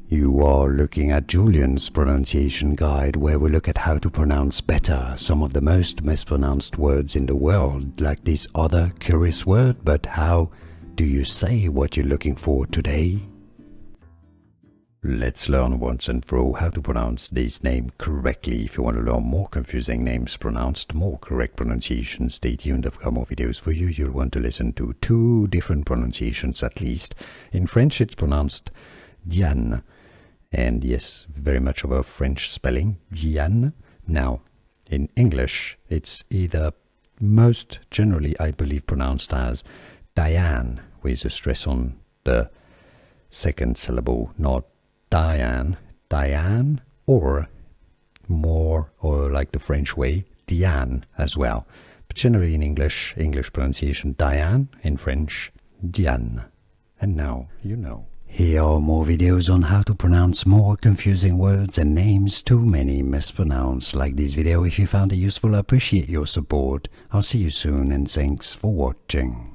You are looking at Julian's pronunciation guide, where we look at how to pronounce better some of the most mispronounced words in the world, like this other curious word. But how do you say what you're looking for today? Let's learn once and for all how to pronounce this name correctly. If you want to learn more confusing names pronounced, more correct pronunciations, stay tuned. I've got more videos for you. You'll want to listen to 2 different pronunciations at least. In French, it's pronounced Dianne. And yes, very much of a French spelling, Dianne. Now, in English, it's either most generally, I believe, pronounced as Dianne, with a stress on the second syllable, not Diane, Diane, or more, or like the French way, Dianne as well. But generally in English pronunciation, Diane, in French, Dianne. And now you know. Here are more videos on how to pronounce more confusing words and names too many mispronounced. Like this video if you found it useful. I appreciate your support. I'll see you soon and thanks for watching.